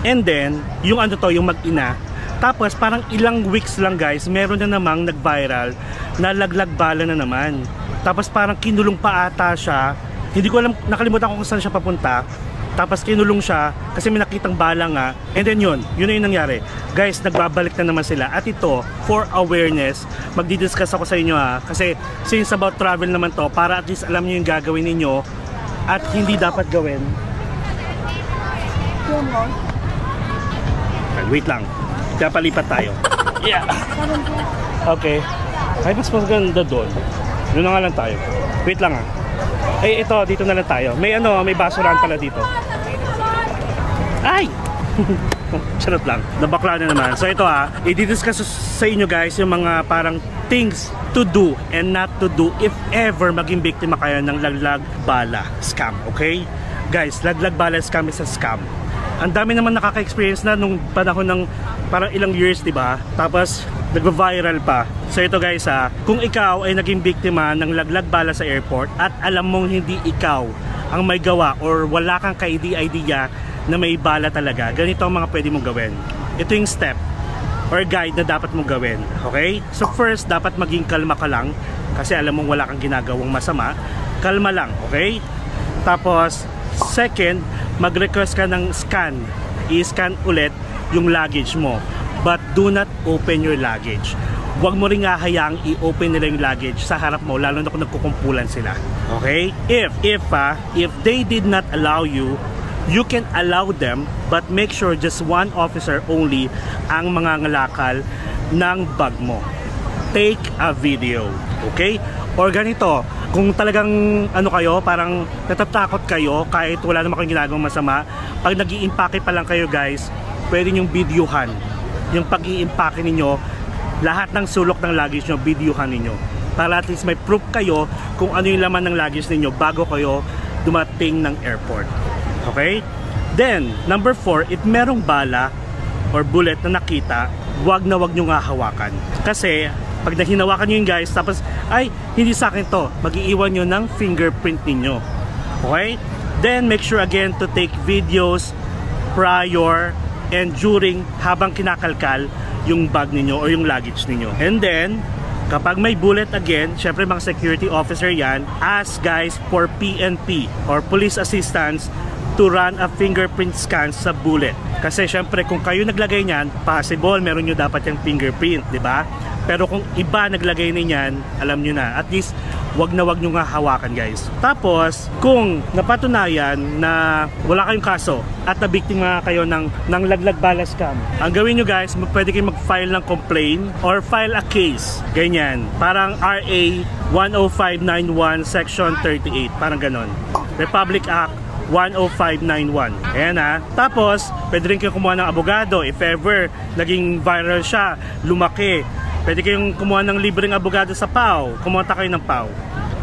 And then, yung yung mag-ina. Tapos parang ilang weeks lang guys, meron na namang nag-viral na laglag bala na naman. Tapos parang kinulong pa ata siya. Hindi ko alam, nakalimutan ko kung saan siya papunta. Tapos kinulong siya kasi may nakitang bala nga. And then yun na yung nangyari. Guys, nagbabalik na naman sila. At ito, for awareness, magdidiscuss ako sa inyo kasi since about travel naman to, para at least alam niyo yung gagawin ninyo at hindi dapat gawin. Wait lang. Kaya palipat tayo. Yeah. Okay. Ay, mas maganda doon. Doon na nga lang tayo. Wait lang ito, dito na lang tayo. May may basurahan pala dito. Ay! Charot lang. Nabakla na naman. So ito i-discuss sa inyo guys yung mga parang things to do and not to do if ever maging biktima kayo ng laglag bala scam. Okay? Guys, laglag bala scam is a scam. Ang dami naman nakaka-experience na nung panahon ng parang ilang years, di ba? Tapos nagva-viral pa. So ito guys kung ikaw ay naging biktima ng laglag bala sa airport at alam mong hindi ikaw ang may gawa or wala kang ka-idea na may bala talaga, ganito ang mga pwede mong gawin. Ito yung step or guide na dapat mong gawin. Okay? So first, dapat maging kalma ka lang kasi alam mong wala kang ginagawang masama. Kalma lang, okay? Tapos second, mag-request ka ng scan. I-scan ulit yung luggage mo. But do not open your luggage. Huwag mo ring hahayaang i-open nila yung luggage sa harap mo, lalo na kung nagkukumpulan sila. Okay? If they did not allow you, you can allow them, but make sure just one officer only ang mangangalakal ng bag mo. Take a video. Okay? Or ganito, kung talagang kayo, parang natatakot kayo kahit wala naman kayong ginagawang masama, pag nag-i-impake pa lang kayo guys, pwede nyong videohan yung pag-i-impake ninyo, lahat ng sulok ng luggage nyo, videohan ninyo para at least may proof kayo kung ano yung laman ng luggage ninyo bago kayo dumating ng airport. Okay? Then, number 4, if merong bala or bullet na nakita, wag na wag nyo nga hawakan. Kasi, pag hinawakan nyo yun guys, tapos, ay, hindi sa akin to, mag-iiwan nyo ng fingerprint ninyo. Okay? Then, make sure again to take videos prior and during habang kinakalkal yung bag ninyo or yung luggage ninyo. And then, kapag may bullet again, syempre mga security officer yan, ask guys for PNP or police assistance to run a fingerprint scan sa bullet. Kasi syempre kung kayo naglagay niyan, possible meron nyo dapat yung fingerprint, di ba? Pero kung iba naglagay niyan, alam nyo na, at least wag na wag nyo nga hawakan guys. Tapos kung napatunayan na wala kayong kaso at nabiktima kayo ng laglag bala scam, ang gawin nyo guys, pwede kayong mag-file ng complaint or file a case. Ganyan, parang RA 10591 section 38, parang ganon. Republic Act 10591. Ayan Tapos, pwede rin kayong kumuha ng abogado if ever naging viral siya, lumaki. Pwede kayong kumuha ng libreng abogado sa PAO. Kumonta kayo ng PAO.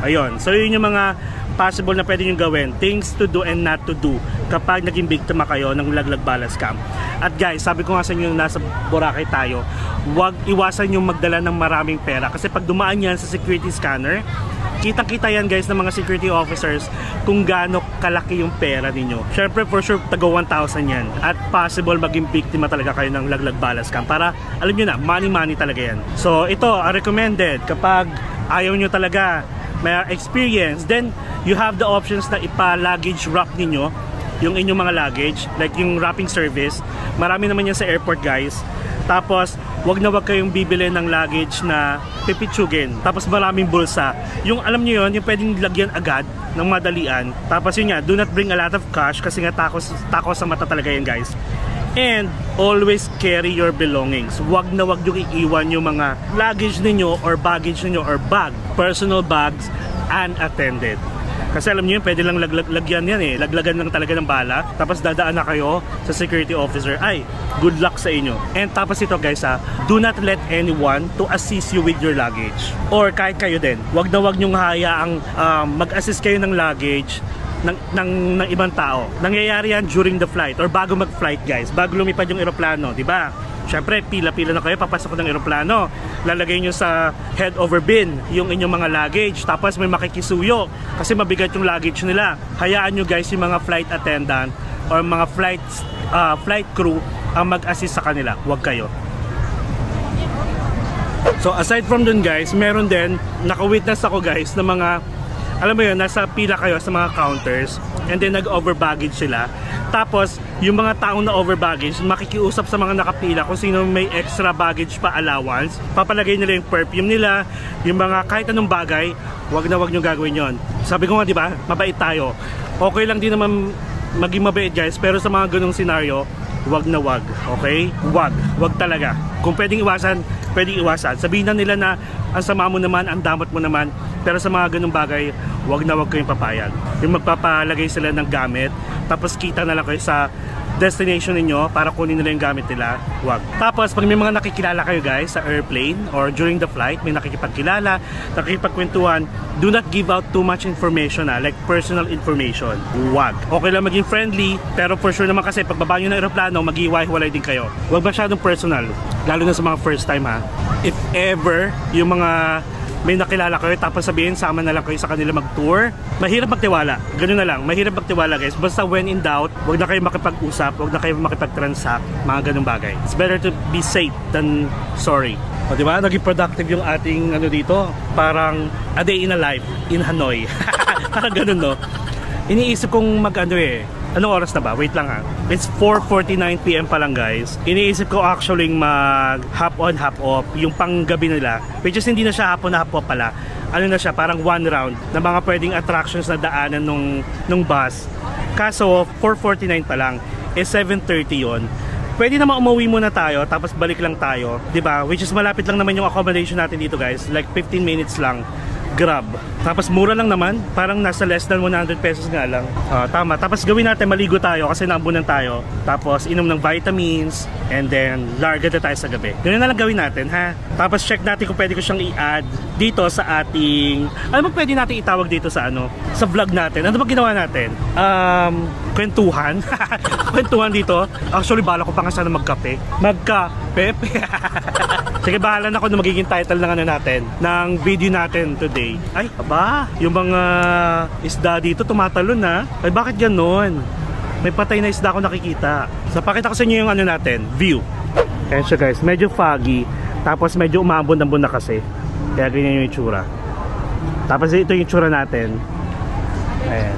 Ayun. So, yun yung mga possible na pwede nyo gawin. Things to do and not to do kapag naging biktima kayo ng laglag bala scam. At guys, sabi ko nga sa inyo nasa Boracay tayo, huwag iwasan yung magdala ng maraming pera. Kasi pag dumaan yan sa security scanner, kitang-kita yan guys ng mga security officers kung gaano kalaki yung pera ninyo. Syempre for sure tago 1,000 yan. At possible maging biktima talaga kayo ng laglag bala scam. Para alam nyo na, money talaga yan. So ito, recommended kapag ayaw nyo talaga may experience, then you have the options na ipa-luggage wrap ninyo yung inyong mga luggage, like yung wrapping service. Marami naman yan sa airport guys. Tapos wag na wag kayong bibili ng luggage na pipitsugin, tapos maraming bulsa. Yung alam nyo yun, yung pwedeng lagyan agad ng madalian. Tapos yun nga, do not bring a lot of cash kasi nga takos sa mata talaga yan guys. And always carry your belongings. Wag na wag yung iiwan yung mga luggage ninyo or baggage ninyo or bag, personal bags unattended. Kasi alam niyo yun, pwede lang lagyan yan laglagan lang talaga ng bala, tapos dadaan na kayo sa security officer. Ay, good luck sa inyo. And tapos ito guys do not let anyone to assist you with your luggage. Or kahit kayo din, wag na wag nyong hayaang mag-assist kayo ng luggage ng ibang tao. Nangyayari yan during the flight or bago mag-flight guys, bago lumipad yung eroplano, di ba? Syempre, pila-pila na kayo papasok ng eroplano. Lalagay nyo sa head over bin yung inyong mga luggage. Tapos may makikisuyo kasi mabigat yung luggage nila. Hayaan nyo guys yung mga flight attendant or mga flight crew ang mag-assist sa kanila. Huwag kayo. So aside from dun guys, meron din, naka-witness ako guys na mga, alam mo yun, nasa pila kayo sa mga counters and then nag-over baggage sila. Tapos, yung mga taong na over baggage, makikiusap sa mga nakapila kung sino may extra baggage pa allowance. Papalagay nila yung perfume nila, yung mga kahit anong bagay. Wag na wag nyo gagawin yon. Sabi ko nga, di ba, mabait tayo. Okay lang din naman maging mabait guys, pero sa mga ganong scenario, wag na wag. Okay? Wag talaga. Kung pwedeng iwasan, pwedeng iwasan. Sabihin na nila na ang sama mo naman, ang damot mo naman. Pero sa mga ganong bagay, wag na wag kayong papayag. Yung magpapalagay sila ng gamit, tapos kita na lang kayo sa destination ninyo para kunin nila yung gamit nila, wag. Tapos pag may mga nakikilala kayo guys sa airplane or during the flight, may nakikipagkilala, nakikipagkwentuhan, do not give out too much information like personal information. Wag. Okay lang maging friendly, pero for sure naman kasi pagbaba nyo ng aeroplano, mag-iwalay din kayo. Wag masyadong personal, lalo na sa mga first time ha. If ever, yung mga may nakilala kayo tapos sabihin sama na lang kayo sa kanila mag-tour, mahirap magtiwala. Ganun na lang, mahirap magtiwala guys. Basta when in doubt, wag na kayo makipag-usap, wag na kayo makipag-transact, mga ganung bagay. It's better to be safe than sorry. O diba, naging productive yung ating ano dito, parang a day in a life in Hanoi. Parang ganun no. Iniisip kong mag-ano anong oras na ba? Wait lang ha. It's 4:49 PM pa lang guys. Iniisip ko actually mag hop on, hop off yung panggabi nila. Which is hindi na siya hop on, hop off pala. Ano na siya, parang one round na mga pwedeng attractions na daanan nung bus. Kaso 4:49 pa lang, 7:30 yon. Pwede naman umuwi muna tayo tapos balik lang tayo, 'di ba? Which is malapit lang naman yung accommodation natin dito guys. Like 15 minutes lang. Grab. Tapos mura lang naman, parang nasa less than 100 pesos nga lang. Tama. Tapos gawin natin, maligo tayo kasi naambunan tayo. Tapos inom ng vitamins and then larga na tayo sa gabi. Ganun na lang gawin natin ha. Tapos check natin kung pwede ko siyang i-add dito sa ating, ano ba pwede natin itawag dito sa ano, sa vlog natin. Ano ba ginawa natin? Kwentuhan. Kwentuhan dito. Actually bala ko pa nga sana magkape. Magkape. Sige, bahala na ako na magiging title ng ano natin, ng video natin today. Ay, aba, yung mga isda dito tumatalon na. Ay, bakit ganon? May patay na isda ako nakikita. So, pakita ko sa inyo yung ano natin, view. Ayan siya guys, medyo foggy. Tapos medyo umambon-ambon na kasi. Kaya ganyan yung itsura. Tapos ito yung itsura natin. Ayan.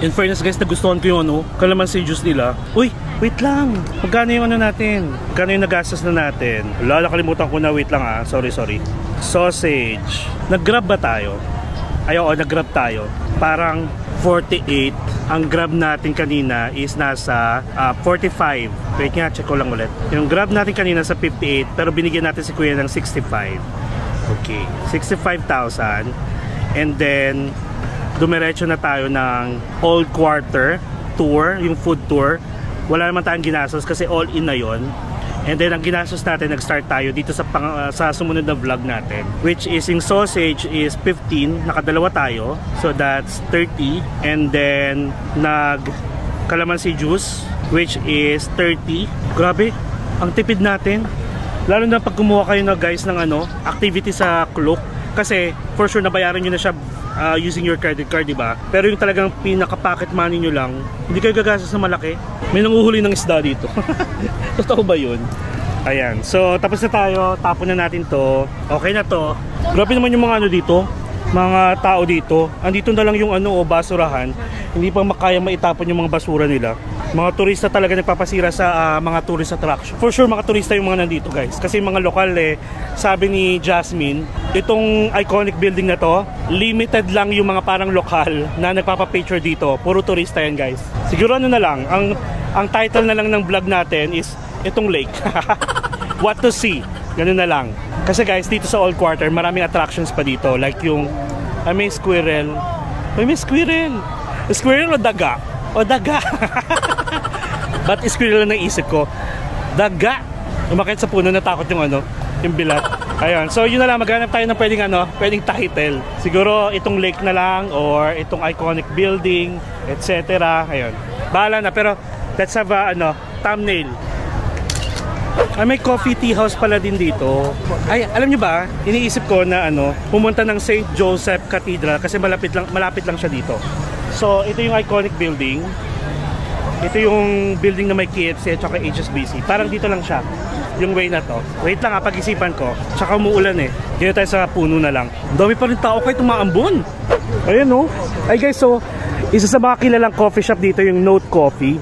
In fairness guys, nagustuhan ko yung ano, kalamansi juice nila. Uy, wait lang. Magkano yung ano natin? Magkano yung nagastos na natin? Wala, nakalimutan ko na. Wait lang ah. Sorry. Sausage. Nag-grab ba tayo? Ay, oo, nag-grab tayo. Parang 48. Ang grab natin kanina is nasa 45. Wait nga, check ko lang ulit. Yung grab natin kanina sa 58, pero binigyan natin si kuya ng 65. Okay, 65,000. And then dumiretso na tayo ng Old Quarter tour, yung food tour. Wala naman tayong ginastos kasi all in na yon. And then ang ginastos natin, nag-start tayo dito sa sumunod na vlog natin, which is yung sausage is 15, nakadalawa tayo, so that's 30. And then nag calamansi juice, which is 30. Grabe, ang tipid natin. Lalo na pag kumuha kayo na guys ng ano, activity sa Klook, kasi for sure nabayaran nyo na siya using your credit card, diba? Pero yung talagang pinaka-pocket money nyo lang, hindi kayo gagastos sa malaki. May nanguhuli ng isda dito. Totoo ba yun? Ayan, so tapos na tayo, tapon na natin to. Okay na to. Grabe naman yung mga ano dito, mga tao dito. Andito na lang yung ano, basurahan. Hindi pa makaya maitapon yung mga basura nila. Mga turista talaga nagpapasira sa mga tourist attraction. For sure mga turista yung mga nandito guys. Kasi mga lokal sabi ni Jasmine, itong iconic building na to, limited lang yung mga parang lokal na nagpapapicture dito. Puro turista yan guys. Siguro ano na lang, ang title na lang ng vlog natin is itong lake. What to see. Ganun na lang. Kasi guys, dito sa Old Quarter, maraming attractions pa dito. Like yung, may squirrel. May squirrel. Squirrel o daga? O daga. Ba't squirrel na naisip ko? Daga. Umakit sa puno, natakot yung ano, yung bilat. Ayun, so yun na lang, maghanap tayo ng pwedeng title. Siguro itong lake na lang or itong iconic building, etc. Ayun. Bahala na, pero let's have a thumbnail. Ay, may coffee tea house pala din dito. Ay, alam nyo ba, iniisip ko na pumunta ng St. Joseph Cathedral kasi malapit lang siya dito. So, ito yung iconic building. Ito yung building na may KFC at saka HSBC. Parang dito lang siya, yung way na to. Wait lang pag-isipan ko. Tsaka umuulan Dito tayo sa puno na lang. Dami pa rin tao kahit tumaambon. Ayan Ay guys, so, isa sa mga kilalang coffee shop dito yung Note Coffee.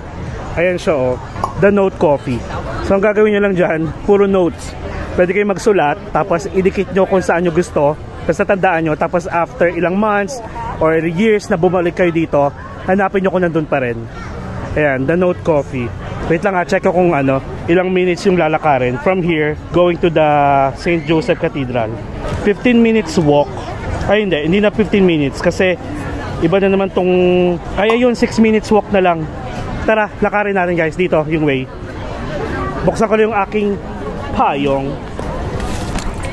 Ayan siya The Note Coffee. So ang gagawin nyo lang dyan, puro notes. Pwede kayo magsulat, tapos idikit nyo kung saan nyo gusto. Tapos natandaan nyo, tapos after ilang months or years na bumalik kayo dito, hanapin nyo kung nandun pa rin. Ayan, The Note Coffee. Wait lang check ko kung ilang minutes yung lalakarin from here going to the St. Joseph Cathedral. 15 minutes walk. Ay hindi na 15 minutes kasi Iba na naman tong, ay ayun, 6 minutes walk na lang. Tara, lakarin natin guys, dito yung way. Buksan ko yung aking payong.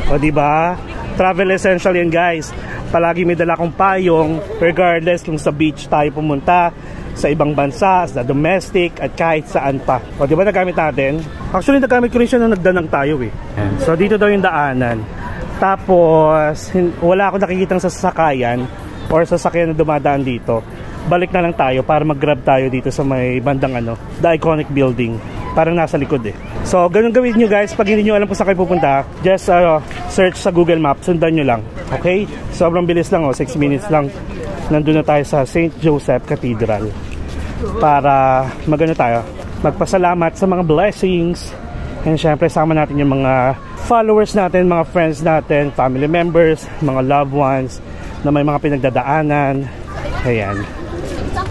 O diba? Travel essential yan guys. Palagi may dala akong payong, regardless kung sa beach tayo pumunta, sa ibang bansa, sa domestic, at kahit saan pa. O diba nagamit natin? Actually nagamit ko rin siya nung nagdanang tayo eh. So dito daw yung daanan. Tapos wala akong nakikitang sasakayan or sasakyan na dumadaan dito. Balik na lang tayo para mag-grab tayo dito sa may bandang ano, the iconic building. Parang nasa likod eh. So ganun gawin nyo guys. Pag hindi nyo alam kung saan kayo pupunta, just search sa Google Maps, sundan nyo lang. Okay? Sobrang bilis lang 6 minutes lang. Nandun na tayo sa St. Joseph Cathedral para magano tayo, magpasalamat sa mga blessings. And syempre sama natin yung mga followers natin, mga friends natin, family members, mga loved ones na may mga pinagdadaanan. Ayan.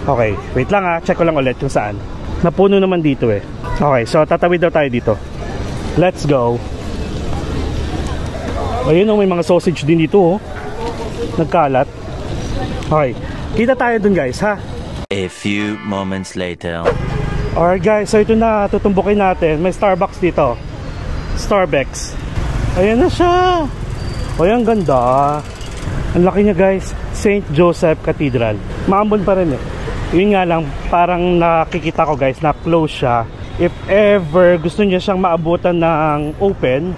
Okay, wait lang check ko lang ulit kung saan. Napuno naman dito eh. Okay, so tatawid daw tayo dito. Let's go. Ayun may mga sausage din dito nagkalat. Okay, kita tayo dun guys ha. A few moments later. Alright guys, so ito na, tutumbukin natin. May Starbucks dito. Starbucks. Ayan na siya. Ayan, ganda. Ang laki niya guys. St. Joseph Cathedral. Maambon pa rin eh. Yun nga lang, parang nakikita ko guys na close siya. If ever gusto niya siyang maabutan ng open,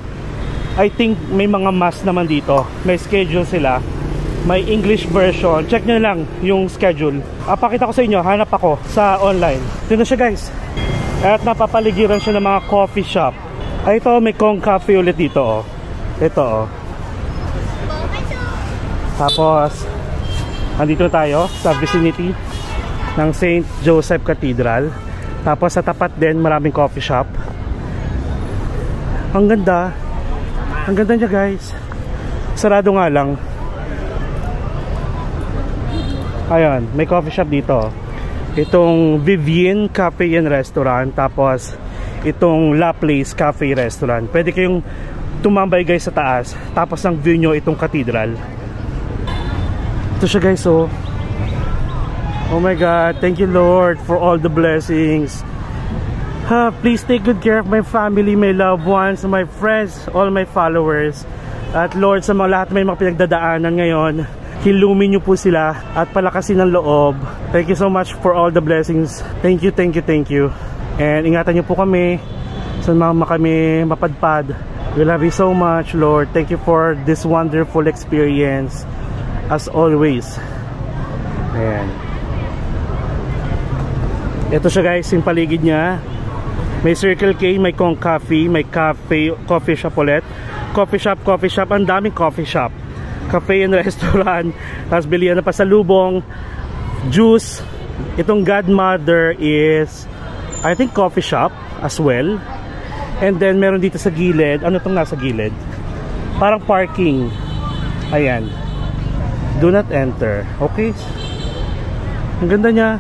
I think may mga mass naman dito. May schedule sila. May English version. Check nyo lang yung schedule. Pakita ko sa inyo, hanap ako sa online. Ito na siya guys. At napapaligiran siya ng mga coffee shop. Ay ito, may Kong Cafe ulit dito Ito Tapos andito tayo sa vicinity ng St. Joseph Cathedral. Tapos sa tapat din maraming coffee shop. Ang ganda. Ang ganda niya guys. Sarado nga lang. Ayan, may coffee shop dito. Itong Vivian Cafe and Restaurant. Tapos itong La Place Cafe Restaurant. Pwede kayong tumambay guys sa taas. Tapos ang view nyo itong cathedral. Ito siya guys oh my God, thank you Lord for all the blessings. Please take good care of my family, my loved ones, my friends, all my followers. At Lord, sa mga lahat may mga pinagdadaanan ngayon, hilumin nyo po sila at palakasin ng loob. Thank you so much for all the blessings. Thank you, thank you, thank you. And ingatan nyo po kami sa mga kami mapadpad. We love you so much Lord. Thank you for this wonderful experience as always. Ayan. Ito siya guys, yung paligid niya. May Circle K, may Kong Cafe, may coffee shop ulit. Coffee shop, ang daming coffee shop. Cafe and restaurant. Tapos bilihan na pasalubong, juice. Itong Godmother is I think coffee shop as well. And then meron dito sa gilid. Ano itong nasa gilid? Parang parking. Ayan. Do not enter. Okay. Ang ganda niya.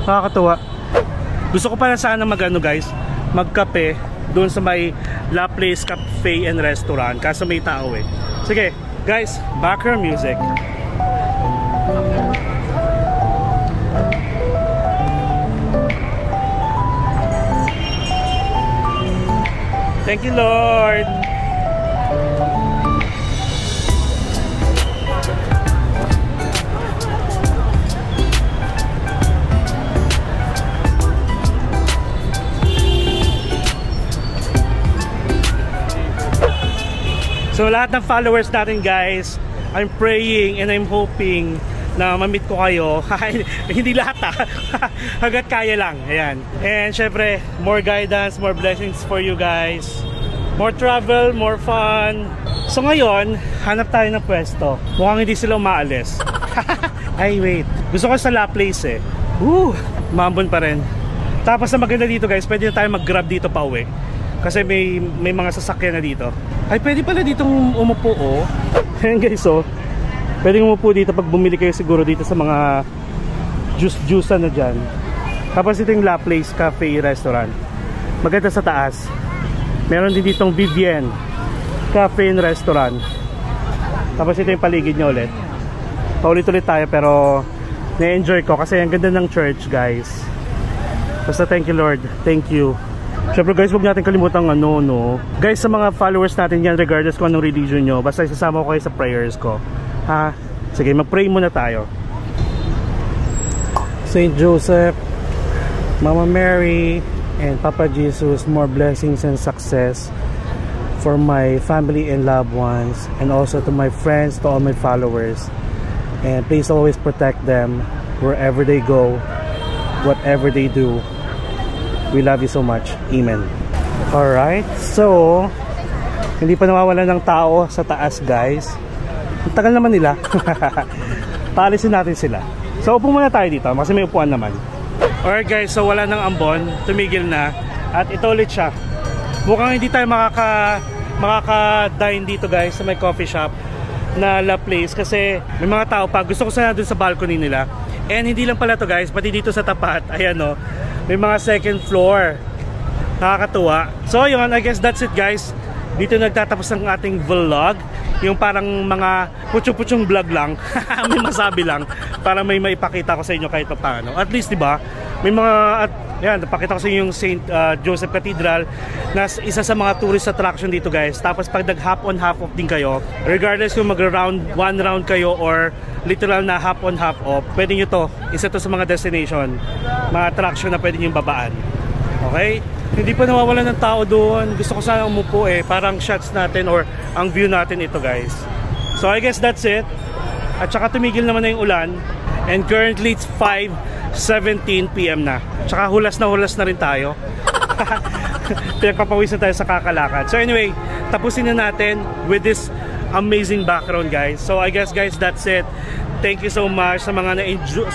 Nakakatuwa. Gusto ko pala sana guys, magkape doon sa may La Place Cafe and Restaurant kasi may tao eh. Sige guys, background music. Thank you Lord. So lahat ng followers natin guys, I'm praying and I'm hoping na ma-meet ko kayo. Hindi lahat hanggat kaya lang. Ayan. And syempre, more guidance, more blessings for you guys. More travel, more fun. So ngayon, hanap tayo ng pwesto. Mukhang hindi sila umaalis. Ay wait, gusto ko sa La Place eh. Mambon pa rin. Tapos na maganda dito guys, pwede na tayo mag-grab dito pa uwi. Kasi may mga sasakyan na dito. Ay pwede pala ditong umupo Ayan guys pwede umupo dito pag bumili kayo siguro dito sa mga juice na dyan. Tapos ito yung La Place Cafe Restaurant. Maganda sa taas. Meron din ditong Vivian Cafe and Restaurant. Tapos ito yung paligid niya ulit. Paulit-ulit tayo pero na-enjoy ko kasi ang ganda ng church, guys. Basta thank you, Lord. Thank you. Syempre guys, huwag natin kalimutan guys, sa mga followers natin yan, regardless kung anong religion nyo, basta isasama ko kayo sa prayers ko. Ha? Sige, mag-pray muna tayo. Saint Joseph, Mama Mary, and Papa Jesus, more blessings and success for my family and loved ones, and also to my friends, to all my followers. And please always protect them wherever they go, whatever they do. We love you so much. Amen. Alright, so hindi pa nawawala ng tao sa taas, guys. Ang tagal naman nila. Paalisin natin sila. So upo muna tayo dito kasi may upuan naman. Alright guys, so wala nang ambon, tumigil na. At ito ulit siya. Mukhang hindi tayo makaka-dine dito guys sa may coffee shop na La Place kasi may mga tao pa. Gusto ko sana dun sa balcony nila. And hindi lang pala to guys, pati dito sa tapat, ayan o, may mga second floor. Nakakatuwa. So yun, I guess that's it guys. Dito nagtatapos ang ating vlog. Yung parang mga putyo-putyong vlog lang. May masabi lang para may maipakita ko sa inyo kahit paano. At least diba, may mga yan, napakita ko sa inyo yung St. Joseph Cathedral na isa sa mga tourist attraction dito guys. Tapos pag nag-hop on hop off din kayo, regardless kung one round kayo or literal na hop on hop off, pwede nyo to, isa to sa mga destination, mga attraction na pwede nyo babaan. Okay? Hindi pa nawawalan ng tao doon. Gusto ko sana umupo parang shots natin or ang view natin ito guys. So I guess that's it. At saka tumigil naman na yung ulan. And currently it's 5:17 PM na. Tsaka hulas na rin tayo. Pinagpapawisan tayo sa kakalakad. So anyway, tapusin na natin with this amazing background guys. So I guess guys, that's it. Thank you so much sa mga na-enjoy,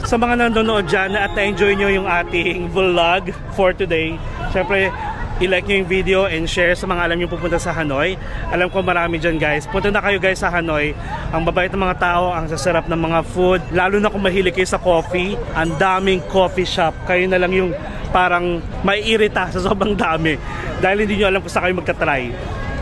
sa mga nanonood dyan at na-enjoy nyo yung ating vlog for today. Syempre, i-like nyo yung video and share sa mga alam nyo pupunta sa Hanoi. Alam ko marami dyan guys. Punta na kayo guys sa Hanoi. Ang babait ng mga tao, ang sasarap ng mga food. Lalo na kung mahilig kayo sa coffee. Ang daming coffee shop. Kayo na lang yung parang maiirita sa sobrang dami. Dahil hindi nyo alam kung saan kayo magka-try.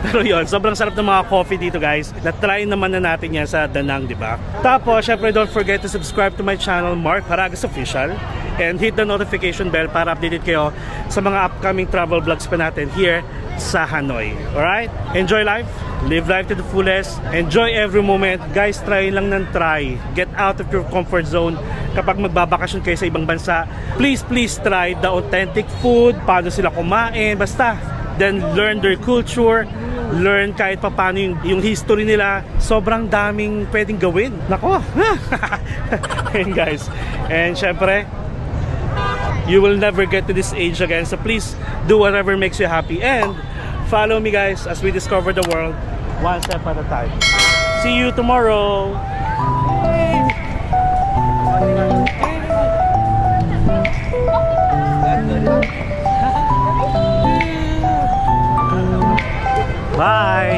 Pero yun, sobrang sarap ng mga coffee dito guys. Na-try naman na natin yan sa Danang, diba? Tapos, syempre don't forget to subscribe to my channel, Mark Paragas Official. And hit the notification bell para updated kayo sa mga upcoming travel vlogs pa natin here sa Hanoi. Alright? Enjoy life. Live life to the fullest. Enjoy every moment. Guys, try lang ng try. Get out of your comfort zone. Kapag magbabakasyon kayo sa ibang bansa, please try the authentic food. Paano sila kumain. Basta, then learn their culture. Learn kahit pa paano yung history nila. Sobrang daming pwedeng gawin. Nako. And guys, and syempre, you will never get to this age again. So please do whatever makes you happy. And follow me guys as we discover the world one step at a time. See you tomorrow. Bye.